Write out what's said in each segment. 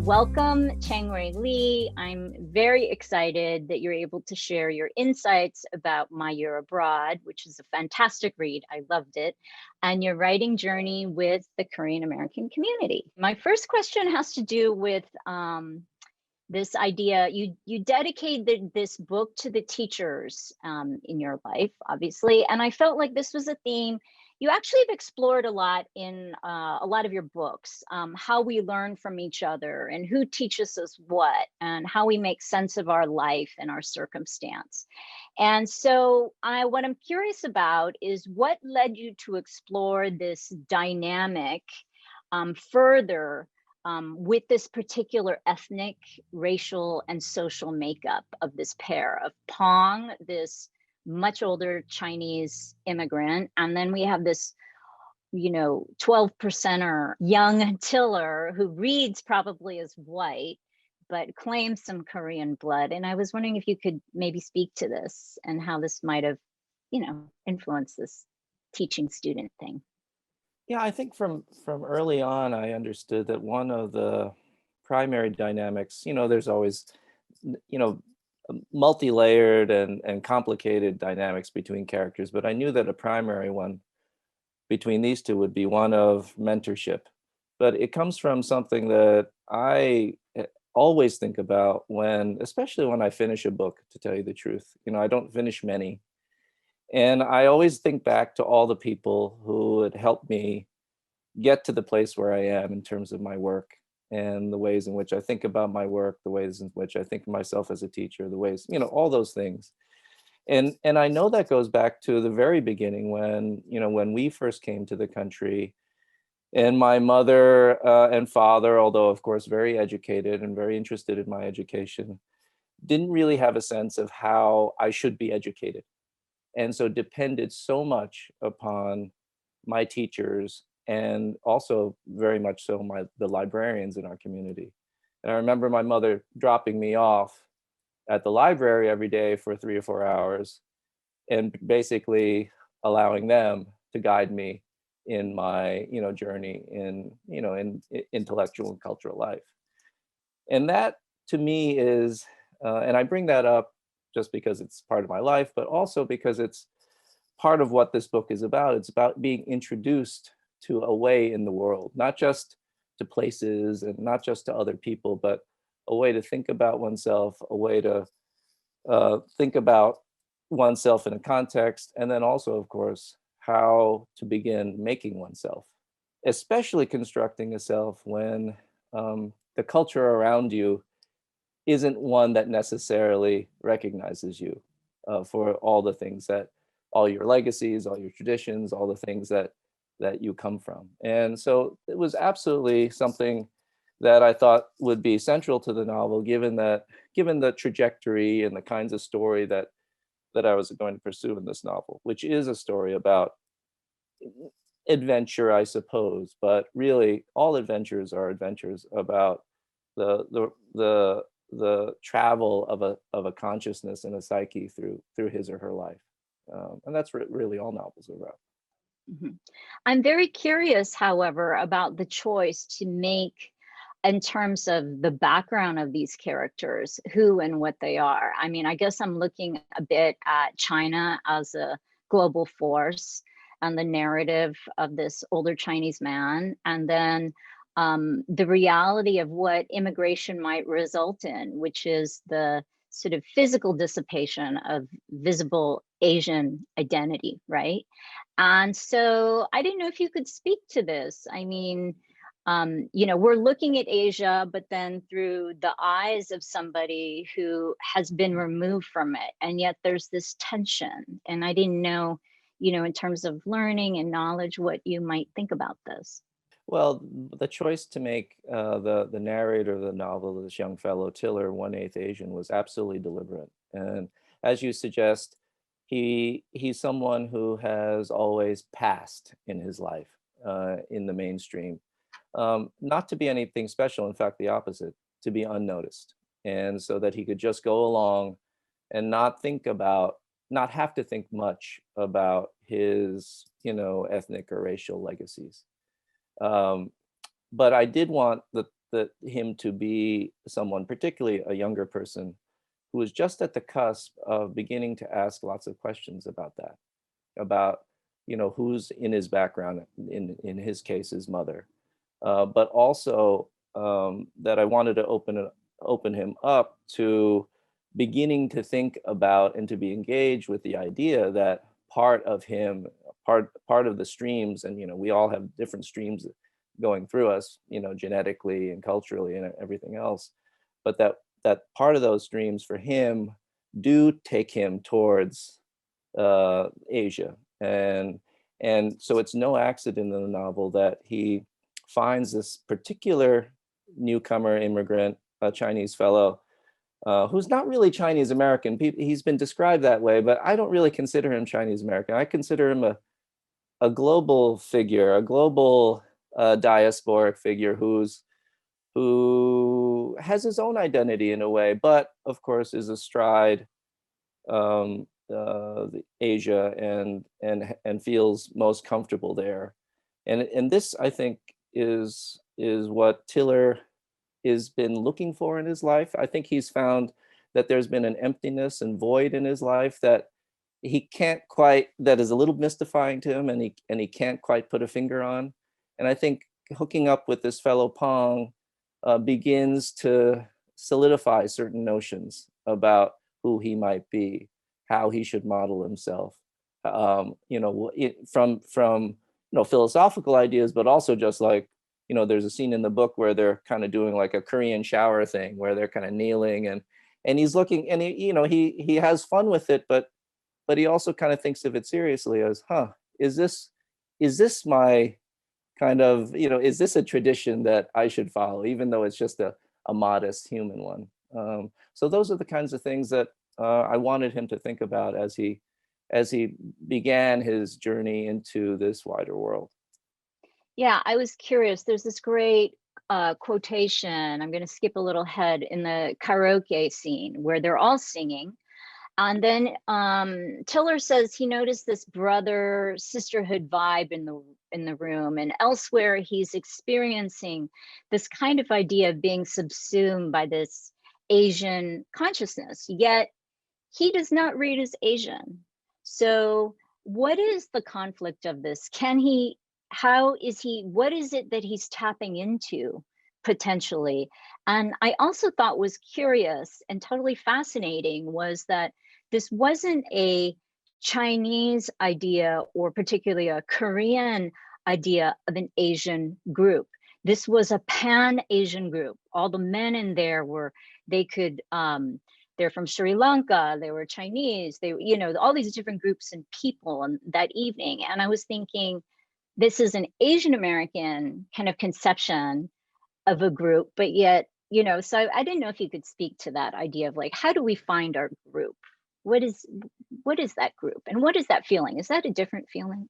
Welcome, Chang-Rae Lee. I'm very excited that you're able to share your insights about My Year Abroad, which is a fantastic read. I loved it. And your writing journey with the Korean American community. My first question has to do with this idea. You dedicated this book to the teachers in your life, obviously. And I felt like this was a theme you actually have explored a lot in a lot of your books, how we learn from each other and who teaches us what and how we make sense of our life and our circumstance. And so what I'm curious about is what led you to explore this dynamic further with this particular ethnic, racial, and social makeup of this pair of Pong, this much older Chinese immigrant, and then we have this 12%er young Tiller who reads probably as white but claims some Korean blood. And I was wondering if you could maybe speak to this and how this might have influenced this teaching student thing. Yeah, I think from early on, I understood that one of the primary dynamics, there's always, multi-layered and complicated dynamics between characters, but I knew that a primary one between these two would be one of mentorship. But it comes from something that I always think about especially when I finish a book, to tell you the truth. I don't finish many. And I always think back to all the people who had helped me get to the place where I am in terms of my work and the ways in which I think about my work, the ways in which I think of myself as a teacher, the ways, all those things. And I know that goes back to the very beginning when we first came to the country, and my mother and father, although of course very educated and very interested in my education, didn't really have a sense of how I should be educated. And so depended so much upon my teachers and also very much so the librarians in our community. And I remember my mother dropping me off at the library every day for 3 or 4 hours and basically allowing them to guide me in my journey in intellectual and cultural life. And that to me is and I bring that up just because it's part of my life, but also because it's part of what this book is about. It's about being introduced to a way in the world, not just to places and not just to other people, but a way to think about oneself, a way to think about oneself in a context, and then also, of course, how to begin making oneself, especially constructing a self when the culture around you isn't one that necessarily recognizes you for all the things all your legacies, all your traditions, all the things that you come from. And so it was absolutely something that I thought would be central to the novel, given the trajectory and the kinds of story that I was going to pursue in this novel, which is a story about adventure, I suppose, but really all adventures are adventures about the travel of a consciousness and a psyche through his or her life. And that's really all novels are about. Mm-hmm. I'm very curious, however, about the choice to make, in terms of the background of these characters, who and what they are. I mean, I guess I'm looking a bit at China as a global force and the narrative of this older Chinese man, and then the reality of what immigration might result in, which is the sort of physical dissipation of visible Asian identity, right? And so I didn't know if you could speak to this. I mean, we're looking at Asia, but then through the eyes of somebody who has been removed from it. And yet there's this tension. And I didn't know, in terms of learning and knowledge, what you might think about this. Well, the choice to make the narrator of the novel, this young fellow Tiller, 1/8 Asian, was absolutely deliberate. And as you suggest, he's someone who has always passed in his life in the mainstream, not to be anything special. In fact, the opposite, to be unnoticed, and so that he could just go along and not have to think much about his ethnic or racial legacies. But I did want him to be someone, particularly a younger person, who was just at the cusp of beginning to ask lots of questions about that, about, who's in his background, in his case, his mother, but also that I wanted to open him up to beginning to think about and to be engaged with the idea that part of him, part of the streams, and we all have different streams going through us, genetically and culturally and everything else, but that part of those streams for him do take him towards Asia. And so it's no accident in the novel that he finds this particular newcomer immigrant, a Chinese fellow, who's not really Chinese American. He's been described that way, but I don't really consider him Chinese American. I consider him a global figure, a global diasporic figure who has his own identity in a way, but of course is astride Asia and feels most comfortable there. And this, I think, is what Tiller has been looking for in his life. I think he's found that there's been an emptiness and void in his life that he can't quite, that is a little mystifying to him, and he can't quite put a finger on. And I think hooking up with this fellow Pong begins to solidify certain notions about who he might be, how he should model himself, from philosophical ideas, but also just like, there's a scene in the book where they're kind of doing like a Korean shower thing where they're kind of kneeling, and he's looking, and he has fun with it, but he also kind of thinks of it seriously as, is this my kind of, is this a tradition that I should follow, even though it's just a modest human one? So those are the kinds of things that I wanted him to think about as he began his journey into this wider world. Yeah, I was curious. There's this great quotation. I'm going to skip a little ahead in the karaoke scene where they're all singing. And then Tiller says he noticed this brother sisterhood vibe in the room, and elsewhere he's experiencing this kind of idea of being subsumed by this Asian consciousness, yet he does not read as Asian. So what is the conflict of this? What is it that he's tapping into potentially? And I also thought was curious and totally fascinating was that this wasn't a Chinese idea or particularly a Korean idea of an Asian group. This was a pan-Asian group. All the men in there they're from Sri Lanka, they were Chinese, all these different groups and people on that evening. And I was thinking, this is an Asian American kind of conception of a group, but yet, so I didn't know if you could speak to that idea of like, how do we find our group? What is that group? And what is that feeling? Is that a different feeling?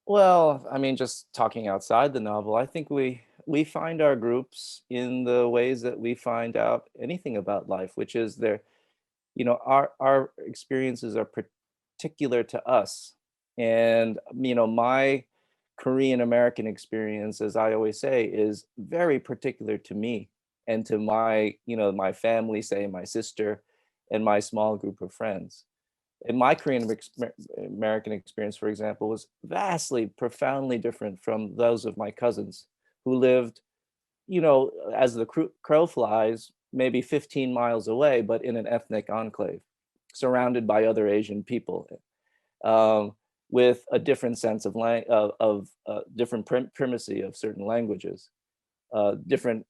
Well, I mean, just talking outside the novel, I think we find our groups in the ways that we find out anything about life, which is our experiences are particular to us. And, my Korean American experience, as I always say, is very particular to me and to my, my family, say my sister and my small group of friends. And my Korean American experience, for example, was vastly, profoundly different from those of my cousins who lived, as the crow flies, maybe 15 miles away, but in an ethnic enclave, surrounded by other Asian people, with a different sense of different primacy of certain languages, different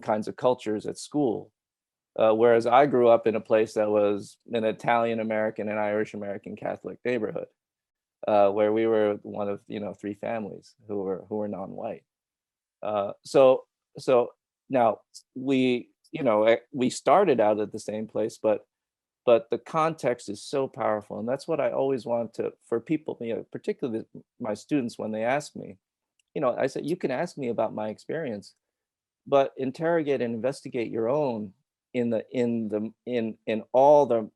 kinds of cultures at school. Whereas I grew up in a place that was an Italian American and Irish American Catholic neighborhood, where we were one of 3 families who were non-white. So now we started out at the same place, but the context is so powerful, and that's what I always want for people, particularly my students, when they ask me, I said, you can ask me about my experience, but interrogate and investigate your own in all the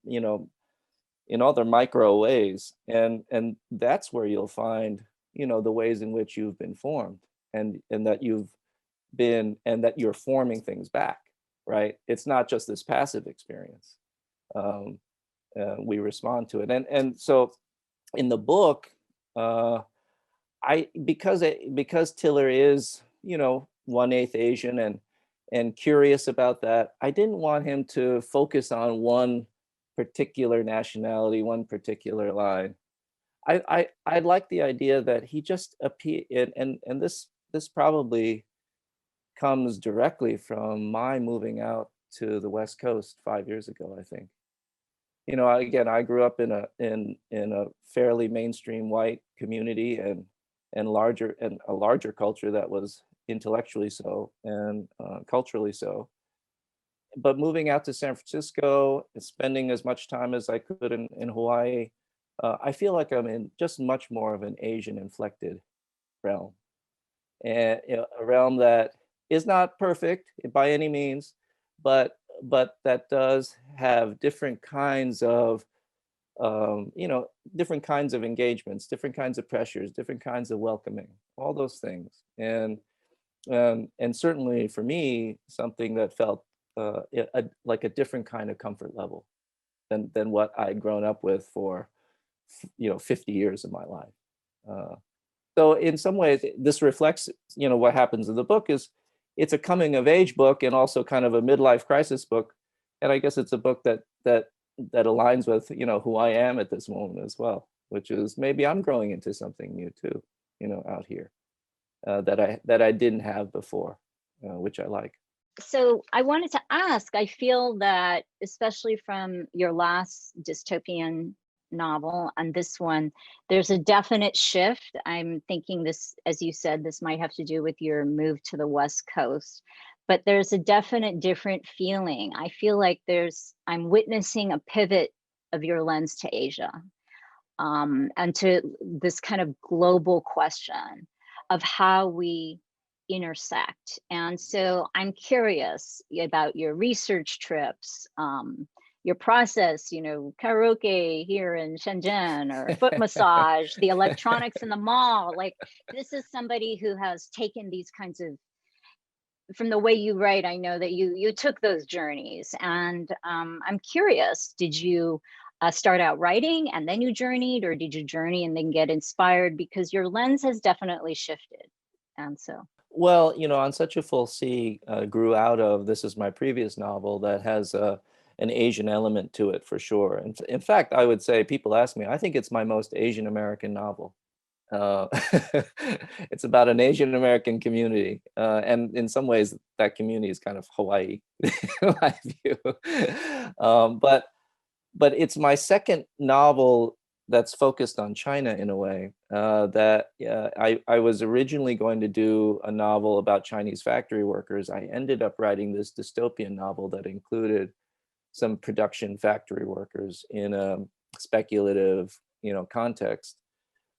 in all their micro ways, and that's where you'll find the ways in which you've been formed, and that you've been, and that you're forming things back, right? It's not just this passive experience. Um, we respond to it, and so in the book, because Tiller is, 1/8 Asian and curious about that, I didn't want him to focus on one particular nationality, one particular line. I like the idea that he just appear, and this probably comes directly from my moving out to the West Coast 5 years ago, I think. Again, I grew up in a fairly mainstream white community, and a larger culture that was intellectually so and culturally so. But moving out to San Francisco and spending as much time as I could in Hawaii, I feel like I'm in just much more of an Asian inflected realm, and a realm that is not perfect by any means, but that does have different kinds of different kinds of engagements, different kinds of pressures, different kinds of welcoming, all those things. And certainly for me, something that felt like a different kind of comfort level than what I'd grown up with for 50 years of my life. So in some ways, this reflects what happens in the book. Is it's a coming of age book and also kind of a midlife crisis book, and I guess it's a book that aligns with who I am at this moment as well, which is maybe I'm growing into something new too, out here, that I didn't have before, which I like. So I wanted to ask, I feel that especially from your last dystopian novel and this one, there's a definite shift. I'm thinking this, as you said, this might have to do with your move to the West Coast, but there's a definite different feeling. I feel like I'm witnessing a pivot of your lens to Asia, and to this kind of global question of how we intersect. And so I'm curious about your research trips, your process, karaoke here in Shenzhen, or foot massage, the electronics in the mall. Like, this is somebody who has taken these kinds of, from the way you write, I know that you took those journeys. And I'm curious, did you start out writing and then you journeyed, or did you journey and then get inspired? Because your lens has definitely shifted. And so. Well, On Such a Full Sea grew out of, this is my previous novel that has an Asian element to it for sure. And in fact, I would say, people ask me, I think it's my most Asian American novel. Uh, it's about an Asian American community, and in some ways, that community is kind of Hawaii, in my view. But it's my second novel that's focused on China in a way. I was originally going to do a novel about Chinese factory workers. I ended up writing this dystopian novel that included some production factory workers in a speculative, context.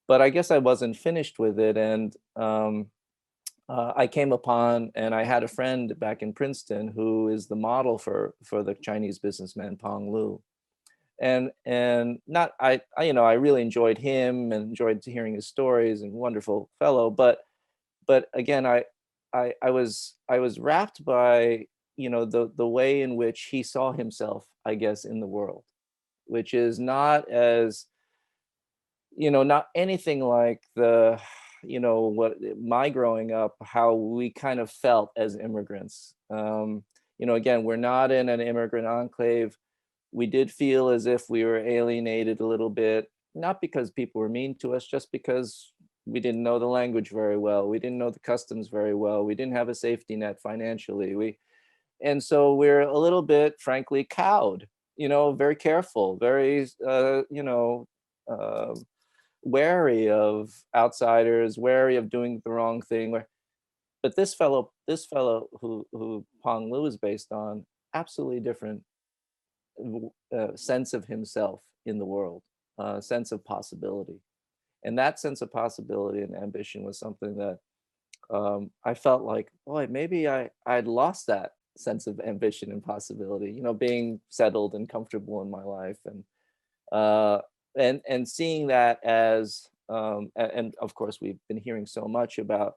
But I guess I wasn't finished with it, and I came upon, and I had a friend back in Princeton who is the model for the Chinese businessman Pong Lu, and not I really enjoyed him and enjoyed hearing his stories, and wonderful fellow, but again, I was wrapped by the way in which he saw himself, I guess, in the world, which is not as not anything like what my growing up, how we kind of felt as immigrants. Again, we're not in an immigrant enclave. We did feel as if we were alienated a little bit, not because people were mean to us, just because we didn't know the language very well. We didn't know the customs very well. We didn't have a safety net financially. And so we're a little bit, frankly, cowed, very careful, very, uh, wary of outsiders, wary of doing the wrong thing. But this fellow who Pong Lu is based on, absolutely different sense of himself in the world, sense of possibility, and that sense of possibility and ambition was something that I felt like, boy, maybe I'd lost that sense of ambition and possibility, being settled and comfortable in my life, uh, and seeing that as and of course we've been hearing so much about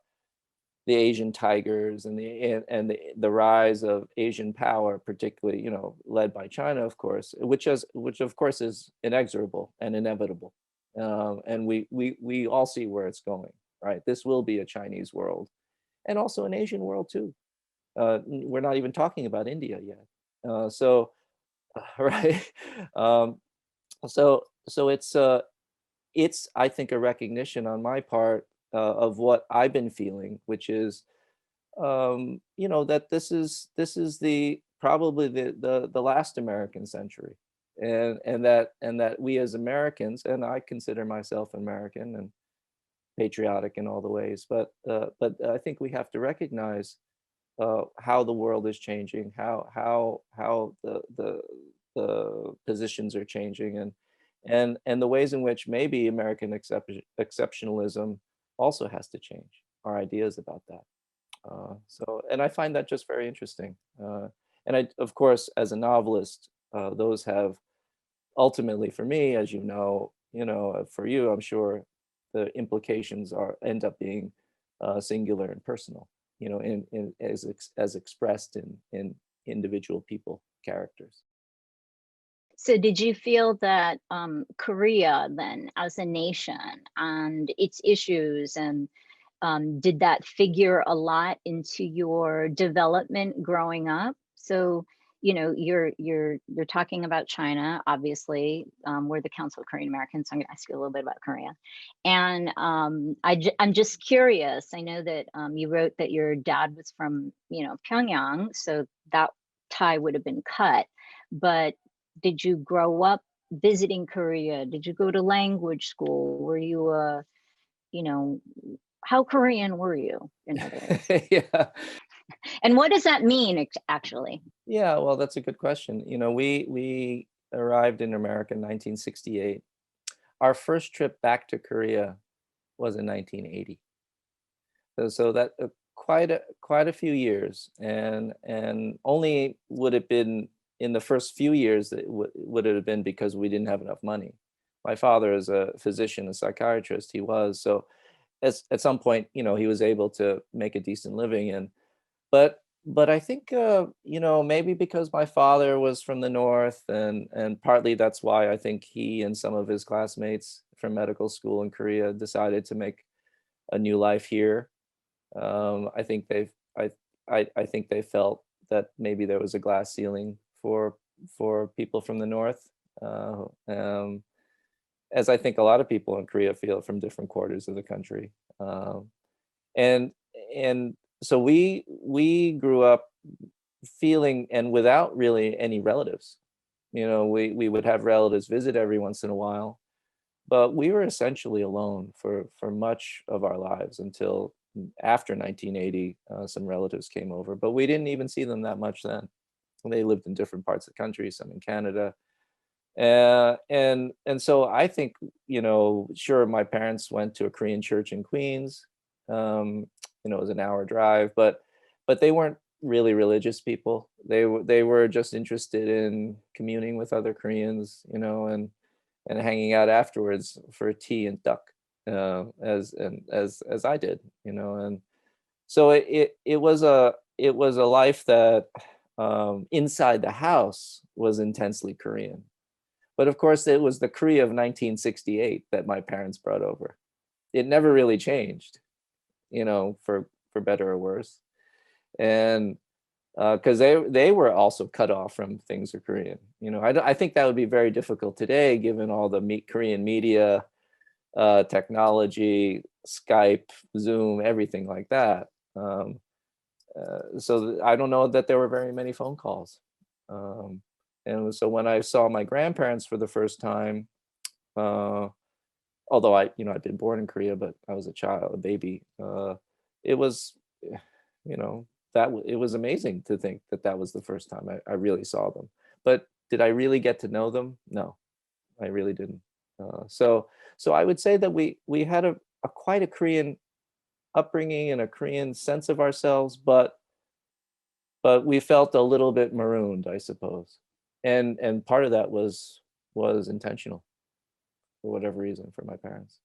the Asian tigers and the rise of Asian power, particularly, you know, led by China, of course, which of course is inexorable and inevitable, and we all see where it's going, right? This will be a Chinese world, and also an Asian world too. We're not even talking about India yet, so right. Um, so it's I think a recognition on my part of what I've been feeling, which is you know, that this is the probably the last American century, and that we as Americans, and I consider myself American and patriotic in all the ways, but I think we have to recognize how the world is changing, how the positions are changing, and the ways in which maybe American exceptionalism also has to change our ideas about that. And I find that just very interesting. And I, of course, as a novelist, those have ultimately, for me, as you know, for you, I'm sure, the implications are end up being singular and personal. You know, as expressed in individual people characters. So did you feel that Korea then as a nation and its issues and did that figure a lot into your development growing up? So, you know, you're talking about China, obviously. We're the Council of Korean Americans, so I'm going to ask you a little bit about Korea. And I'm just curious. I know that you wrote that your dad was from, you know, Pyongyang, so that tie would have been cut. But did you grow up visiting Korea? Did you go to language school? Were you a, you know, how Korean were you, in other words? Yeah. And what does that mean actually? Yeah, well, that's a good question. You know, we arrived in America in 1968. Our first trip back to Korea was in 1980. So that quite a few years, and only would have been in the first few years that would it have been because we didn't have enough money. My father is a physician, a psychiatrist. He was so at some point, you know, he was able to make a decent living, and but I think you know, maybe because my father was from the north, and partly that's why I think he and some of his classmates from medical school in Korea decided to make a new life here. I think I think they felt that maybe there was a glass ceiling for people from the north, as I think a lot of people in Korea feel from different quarters of the country. Um, and and so we grew up feeling, and without really any relatives. You know, we would have relatives visit every once in a while, but we were essentially alone for much of our lives until after 1980. Some relatives came over, but we didn't even see them that much then. They lived in different parts of the country, some in Canada. And so I think, you know, sure, my parents went to a Korean church in Queens. You know, it was an hour drive, but they weren't really religious people. They were just interested in communing with other Koreans, you know, and hanging out afterwards for tea and duck, as I did, you know. And so it was a life that inside the house was intensely Korean. But of course, it was the Korea of 1968 that my parents brought over. It never really changed, you know, for better or worse. And because they were also cut off from things are Korean. You know, I think that would be very difficult today, given all the Korean media, technology, Skype, Zoom, everything like that. So I don't know that there were very many phone calls. Um, and so when I saw my grandparents for the first time, uh, although I'd been born in Korea, but I was a child, a baby. It was, you know, it was amazing to think that that was the first time I really saw them. But did I really get to know them? No, I really didn't. So I would say that we had a quite a Korean upbringing and a Korean sense of ourselves, but we felt a little bit marooned, I suppose. And part of that was intentional for whatever reason for my parents.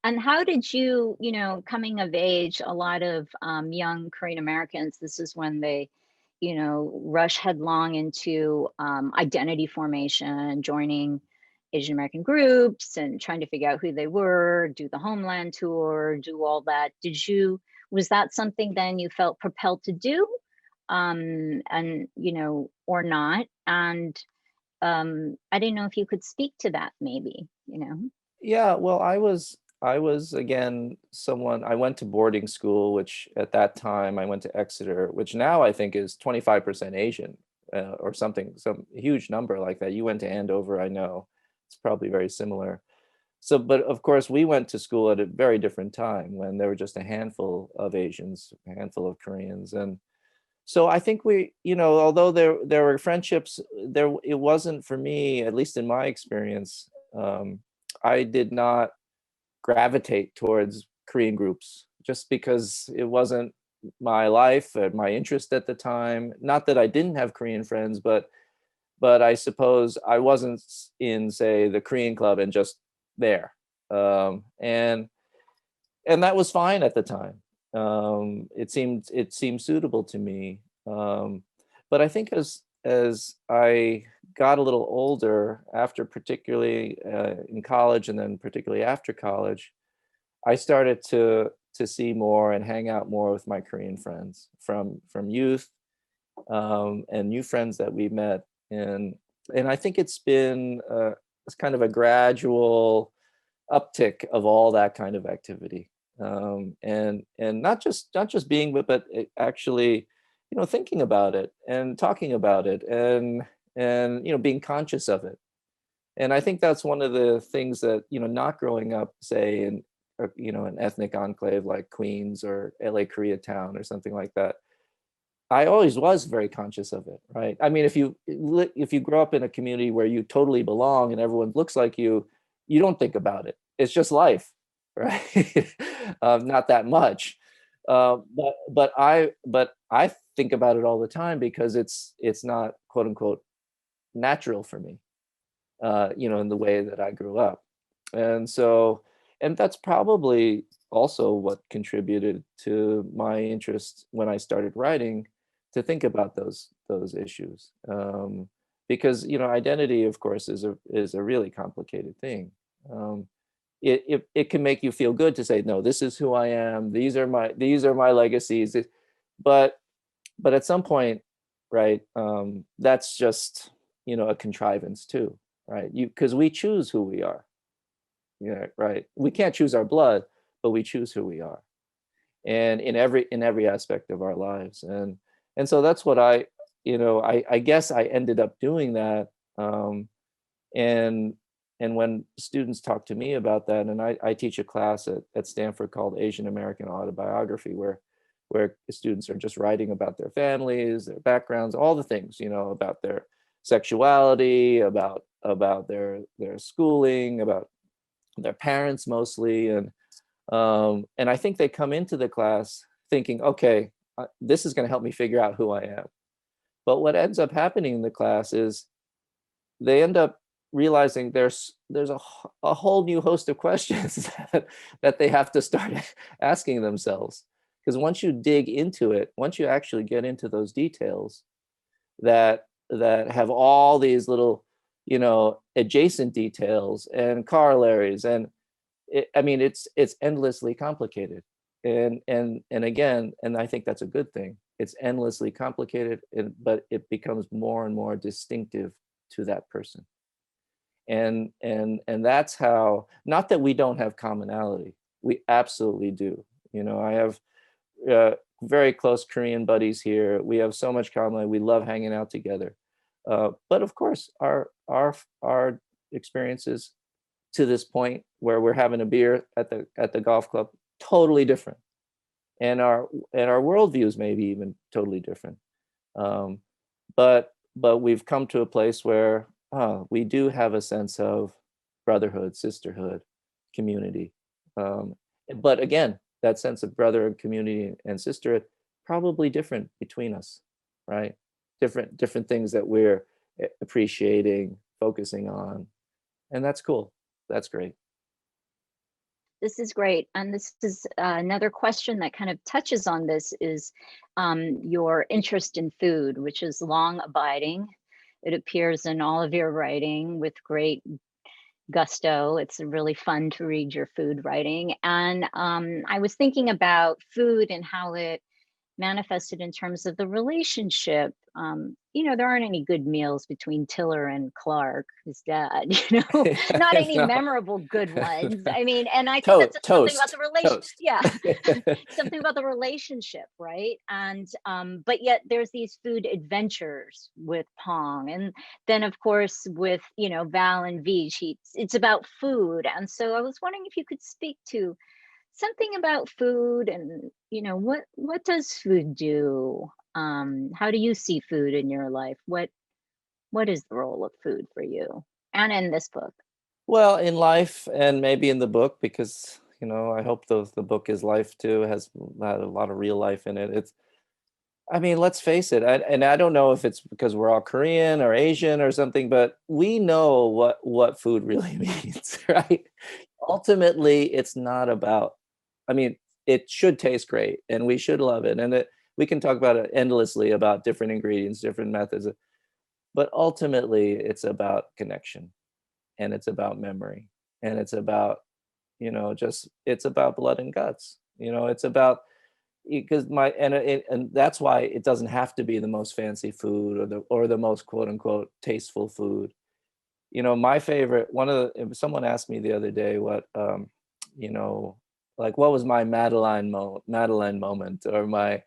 And how did you, coming of age, a lot of young Korean Americans, this is when they, rush headlong into identity formation, joining Asian American groups and trying to figure out who they were, do the homeland tour, do all that. Was that something then you felt propelled to do? And, or not? And I didn't know if you could speak to that maybe. Yeah, well, I was again someone. I went to boarding school, which at that time I went to Exeter, which now I think is 25% Asian, or something, some huge number like that. You went to Andover, I know. It's probably very similar. So, but of course, we went to school at a very different time when there were just a handful of Asians, a handful of Koreans, and so I think although there were friendships, it wasn't for me, at least in my experience. I did not gravitate towards Korean groups just because it wasn't my life or my interest at the time. Not that I didn't have Korean friends, but I suppose I wasn't in, say, the Korean club and just there. And that was fine at the time. It seemed suitable to me. But I think as I got a little older, after particularly in college, and then particularly after college, I started to see more and hang out more with my Korean friends from youth, and new friends that we met. And I think it's kind of a gradual uptick of all that kind of activity, and not just being, but actually, thinking about it and talking about it, and being conscious of it. And I think that's one of the things that, not growing up, say, in an ethnic enclave like Queens or LA Koreatown or something like that, I always was very conscious of it, right? I mean, if you grow up in a community where you totally belong and everyone looks like you don't think about it. It's just life, right? Not that much, but I think about it all the time because it's not, quote unquote, natural for me, in the way that I grew up. And so, and that's probably also what contributed to my interest when I started writing, to think about those issues. Because, identity, of course, is a really complicated thing. Um, it can make you feel good to say, no, this is who I am. These are my legacies. But at some point, right, that's just, a contrivance too, right? Because we choose who we are. Yeah, right. We can't choose our blood, but we choose who we are, and in every aspect of our lives. And so that's what I guess I ended up doing that. And when students talk to me about that, and I teach a class at Stanford called Asian American Autobiography, where students are just writing about their families, their backgrounds, all the things, about their sexuality, about their schooling, about their parents mostly. And I think they come into the class thinking, okay, this is going to help me figure out who I am. But what ends up happening in the class is they end up realizing there's a whole new host of questions that they have to start asking themselves. Because once you dig into it, once you actually get into those details that have all these little, adjacent details and corollaries, and I mean, it's endlessly complicated. And again, and I think that's a good thing. It's endlessly complicated, but it becomes more and more distinctive to that person. And that's how, not that we don't have commonality, we absolutely do. I have very close Korean buddies here. We have so much common. We love hanging out together. But of course, our experiences to this point where we're having a beer at the golf club, totally different, and our worldviews maybe even totally different. Um, but we've come to a place where we do have a sense of brotherhood, sisterhood, community. Um, but again, that sense of brotherhood, community, and sisterhood, probably different between us, right? Different things that we're appreciating, focusing on, and that's cool. That's great. This is great. And this is another question that kind of touches on this is your interest in food, which is long abiding. It appears in all of your writing with great gusto. It's really fun to read your food writing. And I was thinking about food and how it manifested in terms of the relationship. There aren't any good meals between Tiller and Clark, his dad, not any No. memorable good ones. I mean, and I think that's something about Toast, the relation. toast. Yeah. Something about the relationship, right? And but yet there's these food adventures with Pong, and then of course with Val and Vij, it's about food. And so I was wondering if you could speak to something about food, and what does food do? How do you see food in your life? What is the role of food for you, and in this book? Well, in life and maybe in the book, because I hope the book is life too, has a lot of real life in it. I mean, let's face it, and I don't know if it's because we're all Korean or Asian or something, but we know what food really means, right? Ultimately, it's not about, I mean, it should taste great and we should love it. And we can talk about it endlessly about different ingredients, different methods, but ultimately it's about connection, and it's about memory, and it's about, it's about blood and guts. It's about, because and that's why it doesn't have to be the most fancy food or the most quote unquote tasteful food. My favorite, someone asked me the other day what you know like what was my Madeline moment, or my,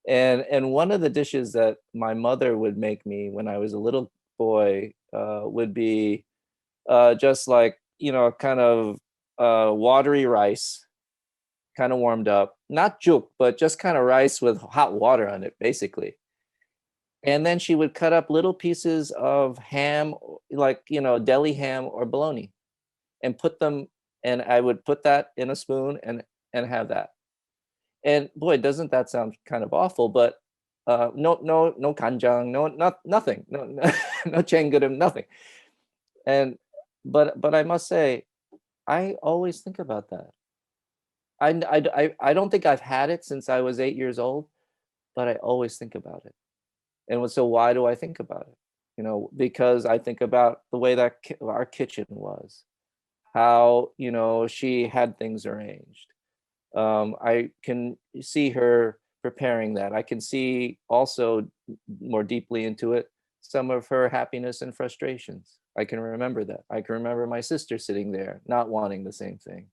and one of the dishes that my mother would make me when I was a little boy would be just like, kind of watery rice, kind of warmed up, not juk, but just kind of rice with hot water on it, basically. And then she would cut up little pieces of ham, like, deli ham or bologna, and put them, and I would put that in a spoon and have that. And boy, doesn't that sound kind of awful? But no kanjang, nothing, no no chengurim, nothing. And but I must say, I always think about that. I don't think I've had it since I was 8 years old, but I always think about it. And so why do I think about it? Because I think about the way that our kitchen was, how, she had things arranged. I can see her preparing that. I can see also more deeply into it some of her happiness and frustrations. I can remember that. I can remember my sister sitting there not wanting the same thing.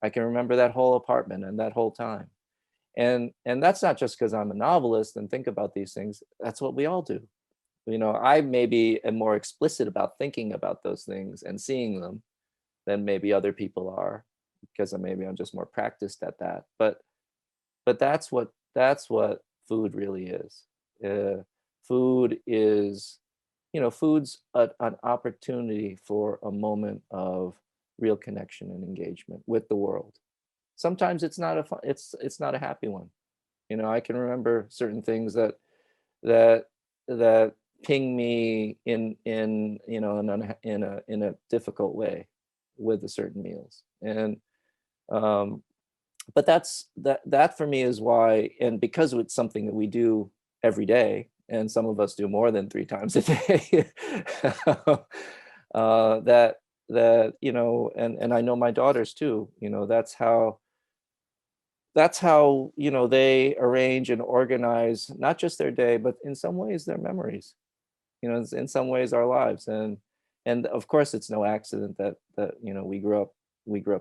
I can remember that whole apartment and that whole time. And that's not just because I'm a novelist and think about these things. That's what we all do. I maybe am more explicit about thinking about those things and seeing them than maybe other people are, because maybe I'm just more practiced at that. But that's what food really is. Food is, food's an opportunity for a moment of real connection and engagement with the world. Sometimes it's not a fun, it's not a happy one. I can remember certain things that that ping me in a difficult way with the certain meals. And um but that for me is why, and because it's something that we do every day, and some of us do more than 3 times a day, that and I know my daughters too, that's how they arrange and organize not just their day, but in some ways their memories, in some ways our lives. And of course it's no accident that we grew up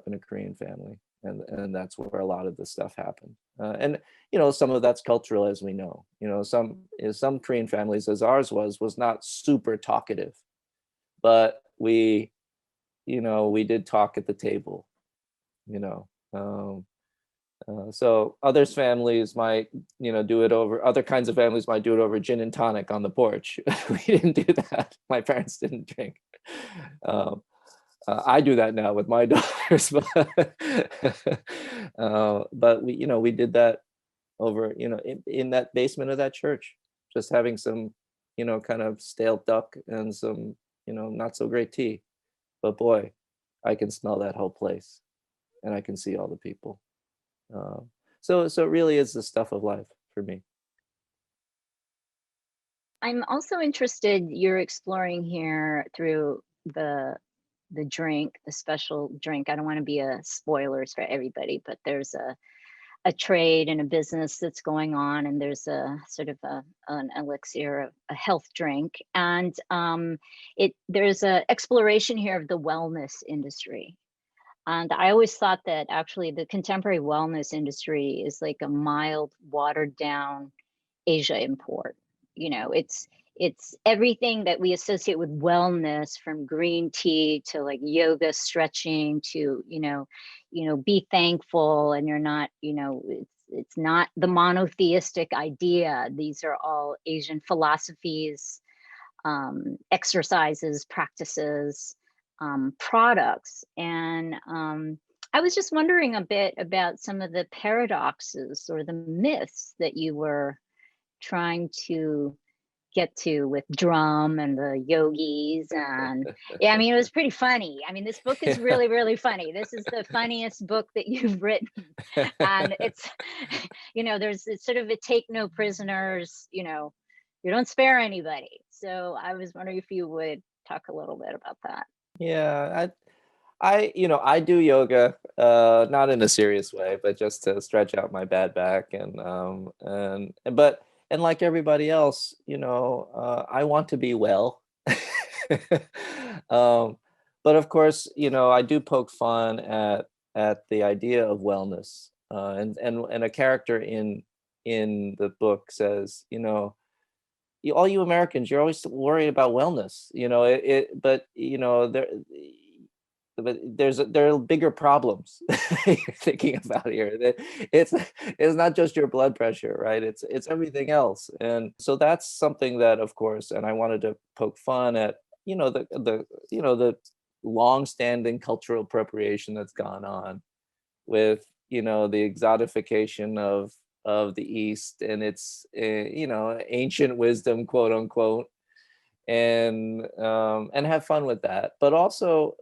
in a Korean family, and that's where a lot of this stuff happened. And some of that's cultural, as we know. Some Korean families, as ours was not super talkative, but we did talk at the table. you know um, so others families might, do it over, other kinds of families might do it over gin and tonic on the porch. We didn't do that. My parents didn't drink. Um, I do that now with my daughters, but we did that over, in that basement of that church, just having some, kind of stale duck and some, not so great tea. But boy, I can smell that whole place. and I can see all the people. So it really is the stuff of life for me. I'm also interested, you're exploring here through the drink, the special drink. I don't want to be a spoilers for everybody, but there's a trade and a business that's going on, and there's a sort of an elixir, a health drink, and there's a exploration here of the wellness industry. And I always thought that actually the contemporary wellness industry is like a mild, watered down Asia import. You know, it's everything that we associate with wellness, from green tea to like yoga, stretching to, be thankful, and you're not, it's not the monotheistic idea. These are all Asian philosophies, exercises, practices, products. And I was just wondering a bit about some of the paradoxes or the myths that you were trying to get to with drum and the yogis. And yeah, I mean, it was pretty funny. I mean, this book is really, really funny. This is the funniest book that you've written. And it's, it's sort of a take no prisoners, you don't spare anybody. So I was wondering if you would talk a little bit about that. Yeah, I do yoga, not in a serious way, but just to stretch out my bad back, and like everybody else, I want to be well. But of course, I do poke fun at the idea of wellness, and a character in the book says, all you Americans, you're always worried about wellness, but there are bigger problems you're thinking about here. It's not just your blood pressure, right? It's everything else. And so that's something that, of course, and I wanted to poke fun at, the long-standing cultural appropriation that's gone on with, the exotification of the East and its ancient wisdom, quote unquote, and have fun with that, but also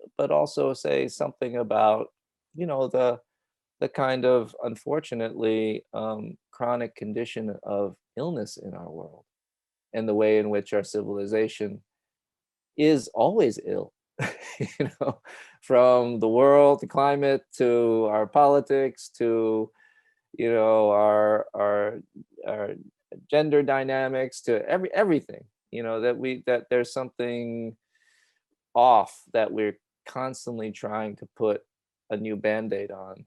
say something about the kind of, unfortunately, chronic condition of illness in our world, and the way in which our civilization is always ill. From the world to climate to our politics to our gender dynamics to everything, that there's something off, that we're constantly trying to put a new band-aid on,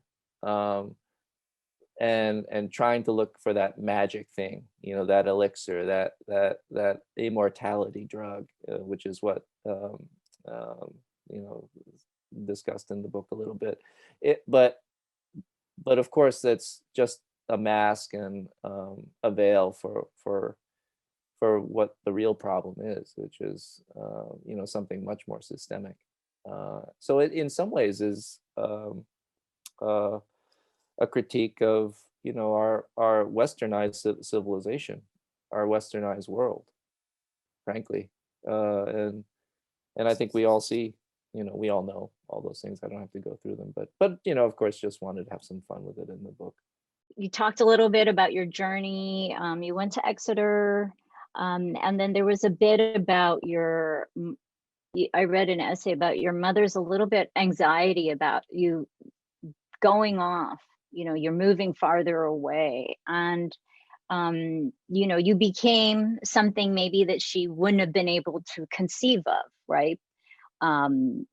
and trying to look for that magic thing, that elixir, that immortality drug, which is what discussed in the book a little bit. But of course, that's just a mask and a veil for what the real problem is, which is something much more systemic. So it, in some ways, is a critique of our westernized civilization, our westernized world, frankly, and I think we all see, we all know all those things. I don't have to go through them, but of course, just wanted to have some fun with it in the book. You talked a little bit about your journey. You went to Exeter, and then there was a bit about I read an essay about your mother's a little bit anxiety about you going off, you're moving farther away, and you became something maybe that she wouldn't have been able to conceive of, right? You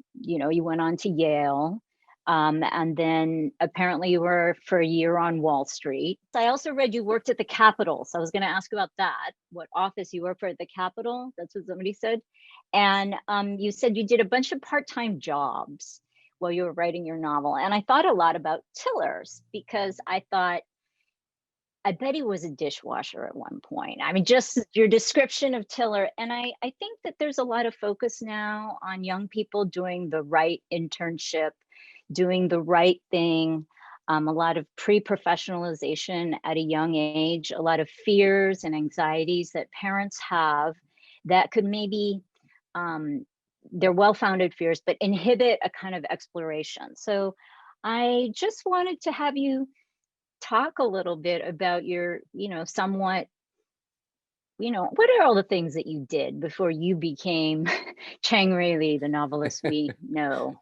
went on to Yale, and then apparently you were for a year on Wall Street. I also read you worked at the Capitol, so I was going to ask about that, what office you worked for at the Capitol. That's what somebody said. And you said you did a bunch of part-time jobs while you were writing your novel. And I thought a lot about Tillers, because I thought, I bet he was a dishwasher at one point. I mean, just your description of Tiller. And I think that there's a lot of focus now on young people doing the right internship, doing the right thing, a lot of pre-professionalization at a young age, a lot of fears and anxieties that parents have that could maybe, they're well-founded fears, but inhibit a kind of exploration. So I just wanted to have you talk a little bit about your, somewhat, what are all the things that you did before you became Chang-Rae Lee, the novelist we know?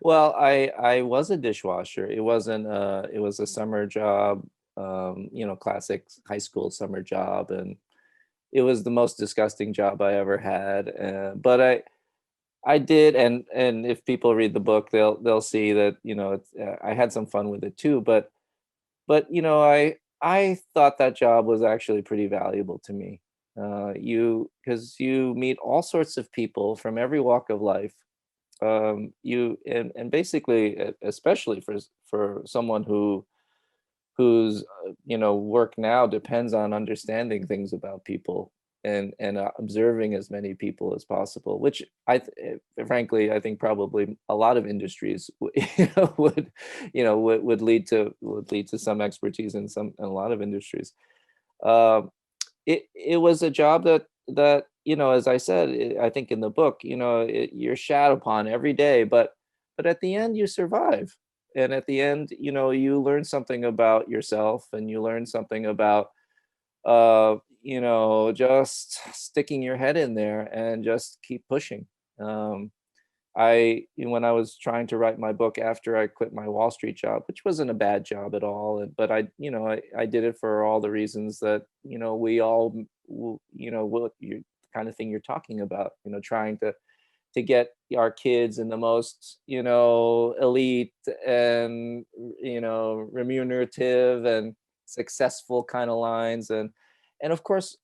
Well, I was a dishwasher. It was a summer job, classic high school summer job, and it was the most disgusting job I ever had. But I did, and if people read the book, they'll see that I had some fun with it too. But I thought that job was actually pretty valuable to me. Because you meet all sorts of people from every walk of life. You and basically, especially for someone whose work now depends on understanding things about people and observing as many people as possible, which frankly I think probably a lot of industries would lead to some expertise in a lot of industries. um, it was a job that as I said, I think in the book, you're shat upon every day, but at the end you survive, and at the end you learn something about yourself, and you learn something about just sticking your head in there and just keep pushing. um, when I was trying to write my book after I quit my Wall Street job, which wasn't a bad job at all, but I did it for all the reasons that we all what you kind of thing you're talking about, trying to get our kids in the most elite and remunerative and successful kind of lines. And of course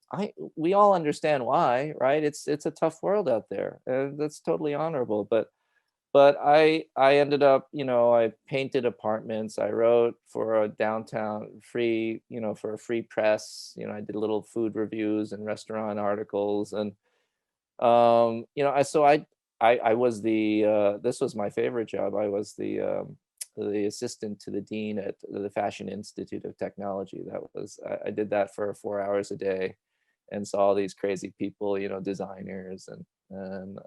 we all understand why, right? It's a tough world out there, and that's totally honorable. But I ended up, I painted apartments, I wrote for a downtown free, for a free press. I did little food reviews and restaurant articles. And I was this was my favorite job. I was the assistant to the dean at the Fashion Institute of Technology. I did that for 4 hours a day, and saw these crazy people, designers and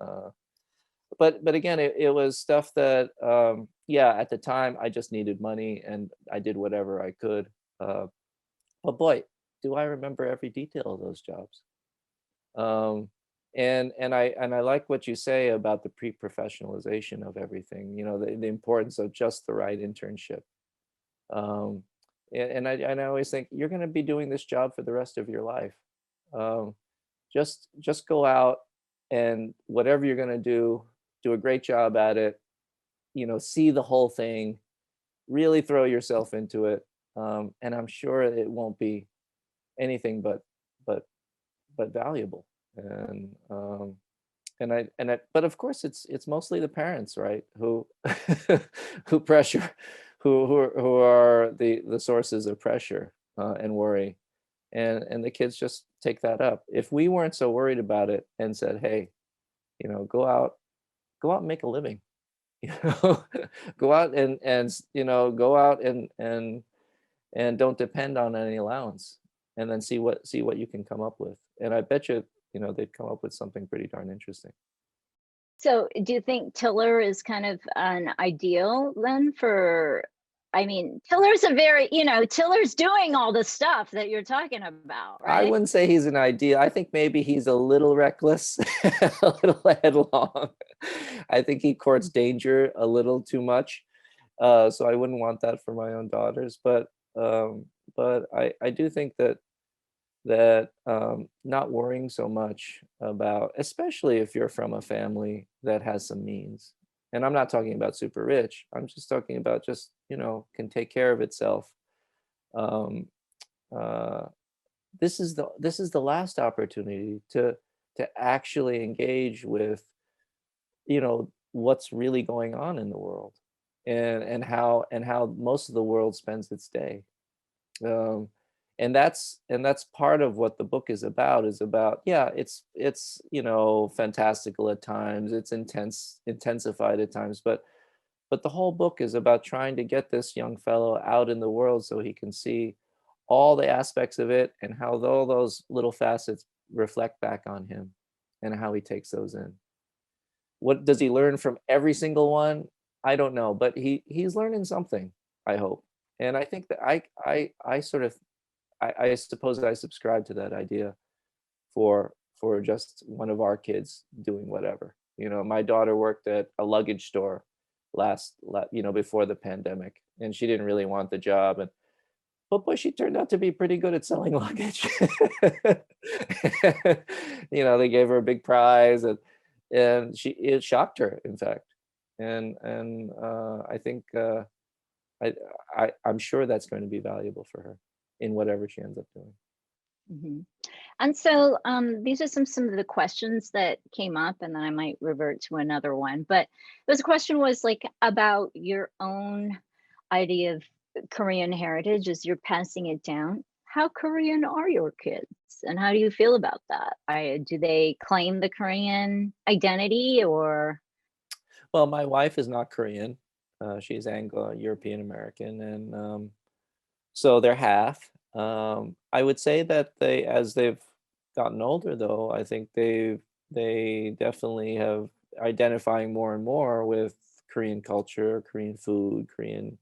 but again, it was stuff that yeah, at the time I just needed money, and I did whatever I could. uh, but boy, do I remember every detail of those jobs. um, and I like what you say about the pre-professionalization of everything, the importance of just the right internship. um, and I always think you're going to be doing this job for the rest of your life. um, just go out, and whatever you're going to do a great job at it. See the whole thing, really throw yourself into it. And I'm sure it won't be anything but but valuable. And but of course it's mostly the parents, right, who who pressure, who are the sources of pressure and worry. And the kids just take that up. If we weren't so worried about it and said, hey, go out and make a living, you know go out go out and don't depend on any allowance, and then see what you can come up with. And I bet you, they'd come up with something pretty darn interesting. So, do you think Tiller is kind of an ideal then for? I mean, Tiller's a very, Tiller's doing all the stuff that you're talking about, I right? wouldn't say he's an idea. I think maybe he's a little reckless, a little headlong. I think he courts danger a little too much. So I wouldn't want that for my own daughters. But I do think that not worrying so much about, especially if you're from a family that has some means. And I'm not talking about super rich. I'm just talking about just, can take care of itself. Um, uh, this is the last opportunity to actually engage with what's really going on in the world, and how most of the world spends its day. um, and that's part of what the book is about. Yeah, it's fantastical at times, it's intensified at times, but the whole book is about trying to get this young fellow out in the world so he can see all the aspects of it, and how all those little facets reflect back on him, and how he takes those in. What does he learn from every single one? I don't know, but he's learning something, I hope. And I think that I sort of I suppose I subscribe to that idea for just one of our kids doing whatever. You know, my daughter worked at a luggage store before the pandemic, and she didn't really want the job, and but boy, she turned out to be pretty good at selling luggage. They gave her a big prize, and it shocked her, in fact. And I think I, I'm sure that's going to be valuable for her in whatever she ends up doing. Mhm. And so these are some of the questions that came up, and then I might revert to another one. But this question was like about your own idea of Korean heritage as you're passing it down. How Korean are your kids, and how do you feel about that? Do they claim the Korean identity, or? Well, my wife is not Korean. She's Anglo European American, and so they're half. I would say that as they've gotten older, though, I think they definitely have identifying more and more with Korean culture, Korean food, Korean,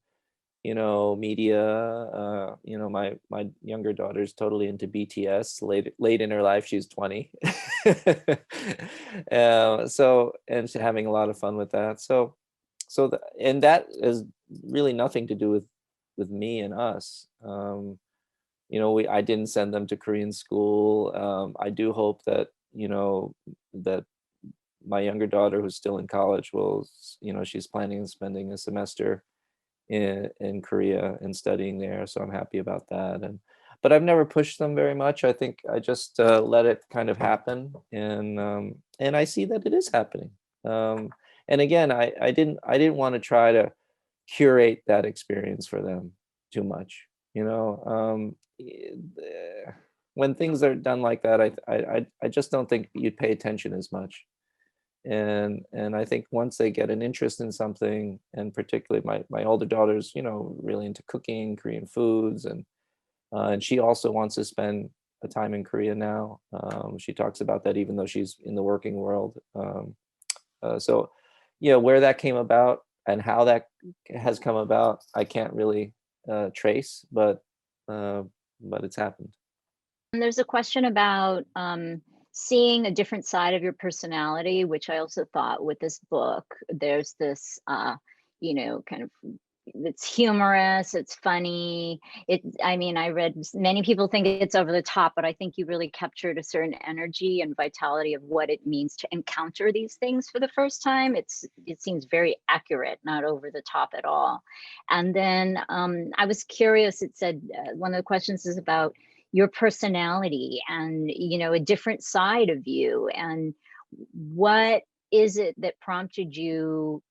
media. My younger daughter's totally into BTS. Late in her life, she's 20. And she's having a lot of fun with that. And that is really nothing to do with me and us. I didn't send them to Korean school. I do hope that that my younger daughter, who's still in college, she's planning on spending a semester in Korea and studying there. So I'm happy about that. But I've never pushed them very much. I think I just let it kind of happen, and I see that it is happening. And again, I didn't want to try to curate that experience for them too much. When things are done like that, I just don't think you'd pay attention as much. And I think once they get an interest in something, and particularly my older daughter's, really into cooking Korean foods, and she also wants to spend a time in Korea now. She talks about that even though she's in the working world. So, where that came about and how that has come about, I can't really trace, but it's happened. And there's a question about seeing a different side of your personality, which I also thought with this book. There's this, kind of, it's humorous, it's funny. I mean, I read many people think it's over the top, but I think you really captured a certain energy and vitality of what it means to encounter these things for the first time. It seems very accurate, not over the top at all. And then I was curious. It said one of the questions is about your personality and a different side of you, and what is it that prompted you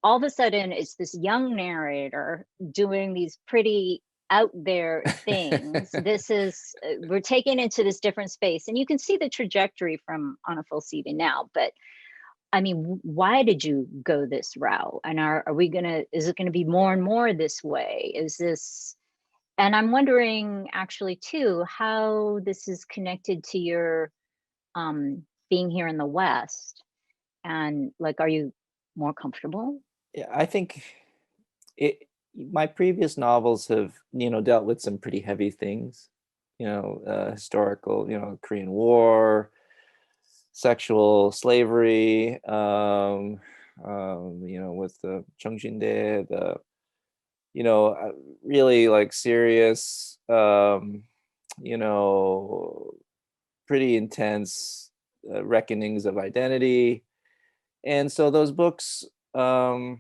all of a sudden? It's this young narrator doing these pretty out there things. This is we're taken into this different space, and you can see the trajectory from On a Full CV Now. But I mean, why did you go this route, and is it gonna be more and more this way? And I'm wondering actually too, how this is connected to your being here in the West, and like, are you more comfortable? Yeah, I think it my previous novels have, dealt with some pretty heavy things, historical, Korean War, sexual slavery, with the Chungjinde, really like serious, you know, pretty intense reckonings of identity. And so those books, they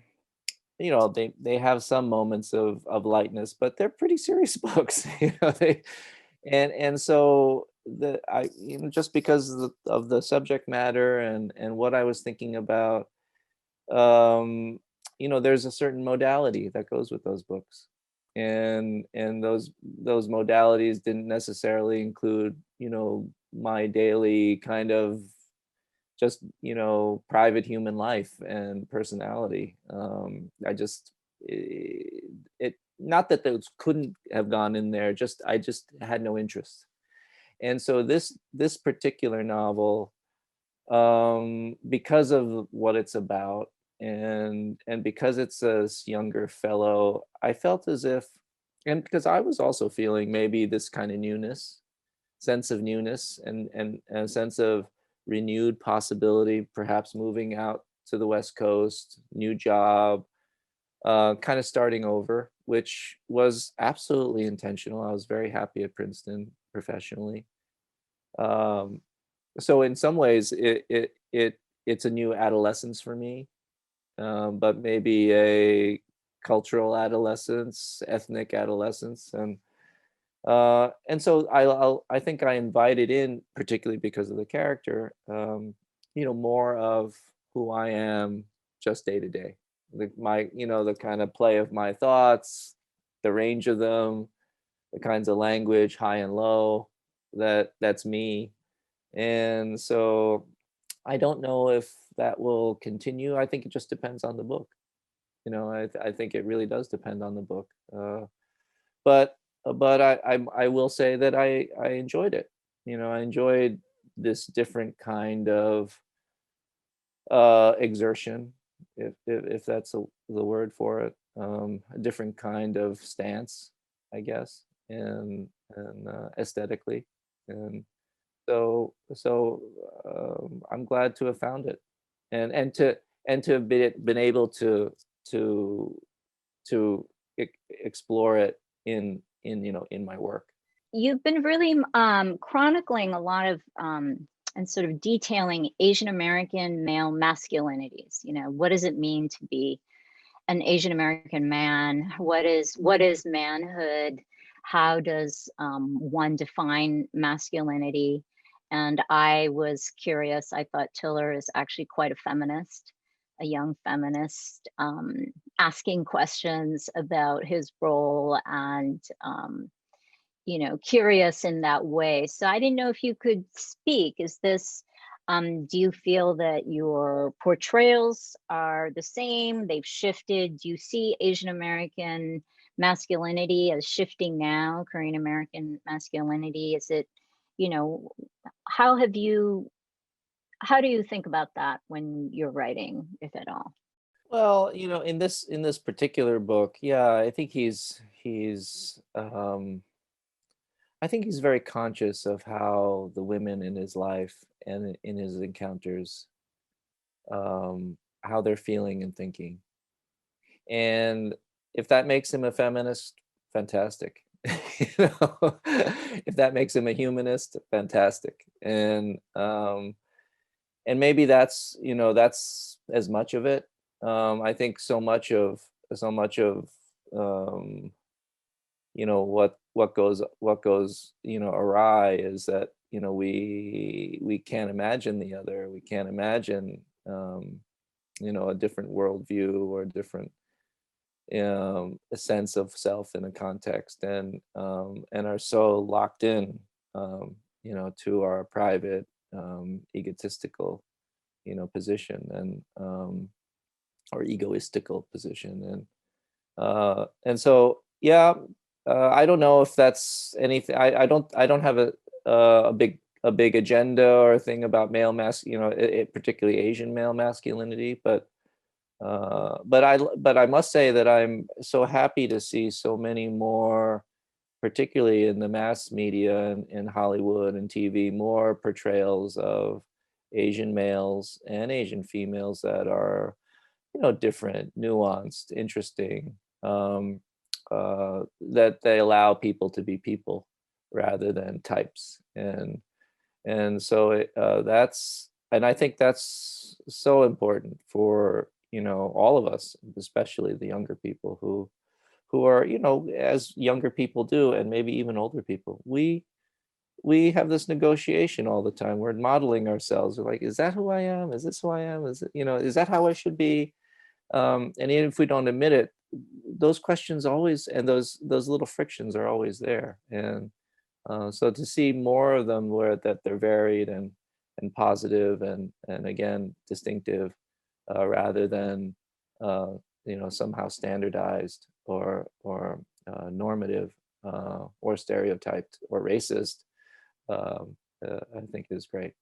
have some moments of lightness, but they're pretty serious books. And so just because of the subject matter and what I was thinking about, there's a certain modality that goes with those books, and those modalities didn't necessarily include, my daily kind of just, private human life and personality. I just it not that those couldn't have gone in there, just I just had no interest. And so this particular novel, because of what it's about, and because it's this younger fellow, I felt as if, and because I was also feeling maybe this kind of newness, sense of newness, and a sense of renewed possibility, perhaps moving out to the West Coast, new job, kind of starting over, which was absolutely intentional. I was very happy at Princeton professionally. Um, so in some ways, it's a new adolescence for me, but maybe a cultural adolescence, ethnic adolescence, and so I think I invited in, particularly because of the character, more of who I am just day to day, the kind of play of my thoughts, the range of them, the kinds of language, high and low, that's me. And so I don't know if that will continue. I think it just depends on the book. I think it really does depend on the book. But I will say that I enjoyed it. I enjoyed this different kind of exertion, if that's the word for it, a different kind of stance, I guess, and aesthetically, and so I'm glad to have found it, and to have been able to to explore it in my work. You've been really chronicling a lot of and sort of detailing Asian American male masculinities. What does it mean to be an Asian American man? What is manhood? How does one define masculinity? And I was curious. I thought Tiller is actually quite a feminist, a young feminist, asking questions about his role and curious in that way. So I didn't know if you could speak. Do you feel that your portrayals are the same? They've shifted? Do you see Asian American masculinity as shifting now, Korean American masculinity? Is it, you know, how have you, how do you think about that when you're writing, if at all? Well, in this particular book, yeah, I think he's very conscious of how the women in his life and in his encounters, how they're feeling and thinking. And if that makes him a feminist, fantastic. If that makes him a humanist, fantastic. And maybe that's as much of it. I think so much of um, what goes awry is that we can't imagine the other. We can't imagine a different worldview or a different a sense of self in a context, and are so locked in to our private egotistical position, or egoistical position, and so yeah. I don't know if that's anything. I don't have a big agenda or thing about male particularly Asian male masculinity, but I must say that I'm so happy to see so many more, particularly in the mass media and in Hollywood and TV, more portrayals of Asian males and Asian females that are different, nuanced, interesting, that they allow people to be people rather than types, and so and I think that's so important for all of us, especially the younger people who are as younger people do, and maybe even older people. We have this negotiation all the time. We're modeling ourselves. We're like, is that who I am? Is this who I am? Is that how I should be? And even if we don't admit it, those questions always, and those little frictions are always there. And so to see more of them, where that they're varied and positive, and again distinctive, rather than uh, somehow standardized or normative, or stereotyped or racist, I think is great.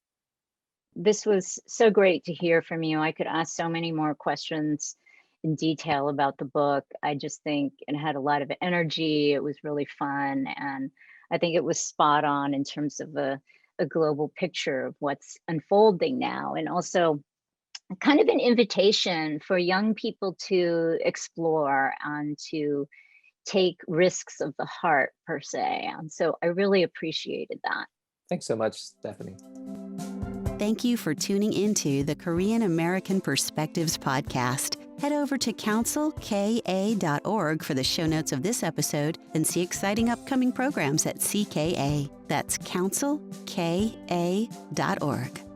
This was so great to hear from you. I could ask so many more questions in detail about the book. I just think it had a lot of energy. It was really fun. And I think it was spot on in terms of a global picture of what's unfolding now. And also kind of an invitation for young people to explore and to take risks of the heart, per se. And so I really appreciated that. Thanks so much, Stephanie. Thank you for tuning into the Korean American Perspectives podcast. Head over to counselka.org for the show notes of this episode and see exciting upcoming programs at CKA. That's counselka.org.